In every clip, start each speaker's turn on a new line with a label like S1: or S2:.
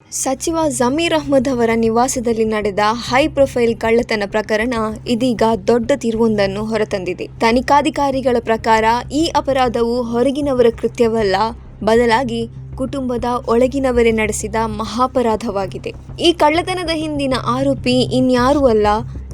S1: ಸಚಿವ ಜಮೀರ್ ಅಹ್ಮದ್ ಅವರ ನಿವಾಸದಲ್ಲಿ ನಡೆದ ಹೈ ಪ್ರೊಫೈಲ್ ಕಳ್ಳತನ ಪ್ರಕರಣ ಇದೀಗ ದೊಡ್ಡ ತಿರುವೊಂದನ್ನು ಹೊರತಂದಿದೆ. ತನಿಖಾಧಿಕಾರಿಗಳ ಪ್ರಕಾರ ಈ ಅಪರಾಧವು ಹೊರಗಿನವರ ಕೃತ್ಯವಲ್ಲ, ಬದಲಾಗಿ ಕುಟುಂಬದ ಒಳಗಿನವರೇ ನಡೆಸಿದ ಮಹಾಪರಾಧವಾಗಿದೆ. ಈ ಕಳ್ಳತನದ ಹಿಂದಿನ ಆರೋಪಿ ಇನ್ಯಾರೂ ಅಲ್ಲ,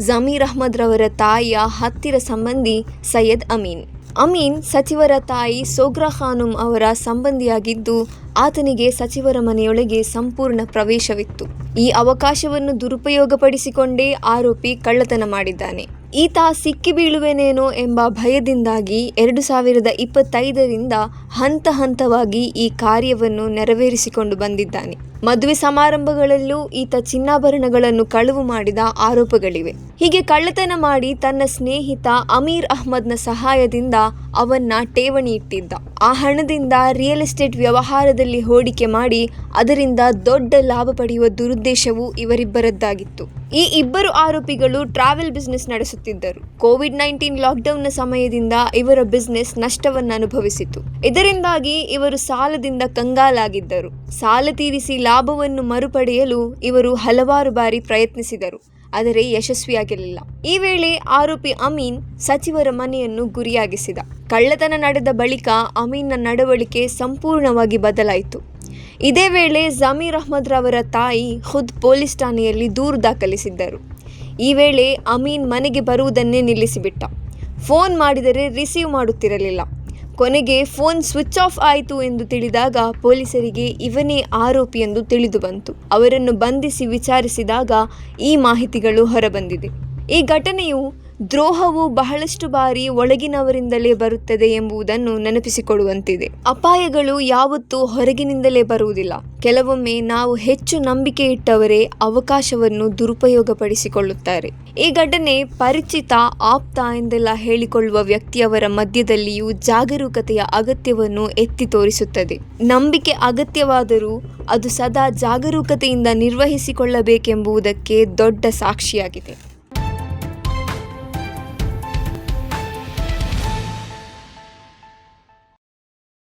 S1: ಜಮೀರ್ ಅಹ್ಮದ್ ರವರ ತಾಯಿಯ ಹತ್ತಿರ ಸಂಬಂಧಿ ಸೈಯದ್ ಅಮೀನ್. ಅಮೀನ್ ಸಚಿವರ ತಾಯಿ ಸೋಗ್ರಾ ಖಾನುಂ ಅವರ ಸಂಬಂಧಿಯಾಗಿದ್ದು, ಆತನಿಗೆ ಸಚಿವರ ಮನೆಯೊಳಗೆ ಸಂಪೂರ್ಣ ಪ್ರವೇಶವಿತ್ತು. ಈ ಅವಕಾಶವನ್ನು ದುರುಪಯೋಗಪಡಿಸಿಕೊಂಡೇ ಆರೋಪಿ ಕಳ್ಳತನ ಮಾಡಿದ್ದಾನೆ. ಈತ ಸಿಕ್ಕಿ ಬೀಳುವೆನೇನೋ ಎಂಬ ಭಯದಿಂದಾಗಿ 2025ರಿಂದ ಹಂತ ಹಂತವಾಗಿ ಈ ಕಾರ್ಯವನ್ನು ನೆರವೇರಿಸಿಕೊಂಡು ಬಂದಿದ್ದಾನೆ. ಮದುವೆ ಸಮಾರಂಭಗಳಲ್ಲೂ ಈತ ಚಿನ್ನಾಭರಣಗಳನ್ನು ಕಳವು ಮಾಡಿದ ಆರೋಪಗಳಿವೆ. ಹೀಗೆ ಕಳ್ಳತನ ಮಾಡಿ ತನ್ನ ಸ್ನೇಹಿತ ಅಮೀರ್ ಅಹ್ಮದ್ನ ಸಹಾಯದಿಂದ ಅವನ್ನ ಠೇವಣಿ ಇಟ್ಟಿದ್ದ. ಆ ಹಣದಿಂದ ರಿಯಲ್ ಎಸ್ಟೇಟ್ ವ್ಯವಹಾರದಲ್ಲಿ ಹೂಡಿಕೆ ಮಾಡಿ ಅದರಿಂದ ದೊಡ್ಡ ಲಾಭ ಪಡೆಯುವ ದುರುದ್ದೇಶವು ಇವರಿಬ್ಬರದ್ದಾಗಿತ್ತು. ಈ ಇಬ್ಬರು ಆರೋಪಿಗಳು ಟ್ರಾವೆಲ್ ಬಿಸ್ನೆಸ್ ನಡೆಸುತ್ತಿದ್ದರು. ಕೋವಿಡ್-19 ಲಾಕ್ಡೌನ್ನ ಸಮಯದಿಂದ ಇವರ ಬಿಸ್ನೆಸ್ ನಷ್ಟವನ್ನು ಅನುಭವಿಸಿತು. ಇದರಿಂದಾಗಿ ಇವರು ಸಾಲದಿಂದ ಕಂಗಾಲಾಗಿದ್ದರು. ಸಾಲ ತೀರಿಸಿ ಲಾಭವನ್ನು ಮರುಪಡೆಯಲು ಇವರು ಹಲವಾರು ಬಾರಿ ಪ್ರಯತ್ನಿಸಿದರು, ಆದರೆ ಯಶಸ್ವಿಯಾಗಲಿಲ್ಲ. ಈ ವೇಳೆ ಆರೋಪಿ ಅಮೀನ್ ಸಚಿವರ ಮನೆಯನ್ನು ಗುರಿಯಾಗಿಸಿದ. ಕಳ್ಳತನ ನಡೆದ ಬಳಿಕ ಅಮೀನ್ನ ನಡವಳಿಕೆ ಸಂಪೂರ್ಣವಾಗಿ ಬದಲಾಯಿತು. ಇದೇ ವೇಳೆ ಜಮೀರ್ ಅಹ್ಮದ್ ರವರ ತಾಯಿ ಖುದ್ ಪೊಲೀಸ್ ಠಾಣೆಯಲ್ಲಿ ದೂರು ದಾಖಲಿಸಿದ್ದರು. ಈ ವೇಳೆ ಅಮೀನ್ ಮನೆಗೆ ಬರುವುದನ್ನೇ ನಿಲ್ಲಿಸಿಬಿಟ್ಟ. ಫೋನ್ ಮಾಡಿದರೆ ರಿಸೀವ್ ಮಾಡುತ್ತಿರಲಿಲ್ಲ. ಕೊನೆಗೆ ಫೋನ್ ಸ್ವಿಚ್ ಆಫ್ ಆಯಿತು ಎಂದು ತಿಳಿದಾಗ ಪೊಲೀಸರಿಗೆ ಇವನೇ ಆರೋಪಿ ಎಂದು ತಿಳಿದು ಬಂತು. ಅವರನ್ನು ಬಂಧಿಸಿ ವಿಚಾರಿಸಿದಾಗ ಈ ಮಾಹಿತಿಗಳು ಹೊರಬಂದಿದೆ. ಈ ಘಟನೆಯು ದ್ರೋಹವು ಬಹಳಷ್ಟು ಬಾರಿ ಒಳಗಿನವರಿಂದಲೇ ಬರುತ್ತದೆ ಎಂಬುದನ್ನು ನೆನಪಿಸಿಕೊಡುವಂತಿದೆ. ಅಪಾಯಗಳು ಯಾವತ್ತೂ ಹೊರಗಿನಿಂದಲೇ ಬರುವುದಿಲ್ಲ. ಕೆಲವೊಮ್ಮೆ ನಾವು ಹೆಚ್ಚು ನಂಬಿಕೆ ಇಟ್ಟವರೇ ಅವಕಾಶವನ್ನು ದುರುಪಯೋಗಪಡಿಸಿಕೊಳ್ಳುತ್ತಾರೆ. ಈ ಘಟನೆ ಪರಿಚಿತ, ಆಪ್ತ ಎಂದೆಲ್ಲ ಹೇಳಿಕೊಳ್ಳುವ ವ್ಯಕ್ತಿಯವರ ಮಧ್ಯದಲ್ಲಿಯೂ ಜಾಗರೂಕತೆಯ ಅಗತ್ಯವನ್ನು ಎತ್ತಿ ತೋರಿಸುತ್ತದೆ. ನಂಬಿಕೆ ಅಗತ್ಯವಾದರೂ ಅದು ಸದಾ ಜಾಗರೂಕತೆಯಿಂದ ನಿರ್ವಹಿಸಿಕೊಳ್ಳಬೇಕೆಂಬುದಕ್ಕೆ ದೊಡ್ಡ ಸಾಕ್ಷಿಯಾಗಿದೆ.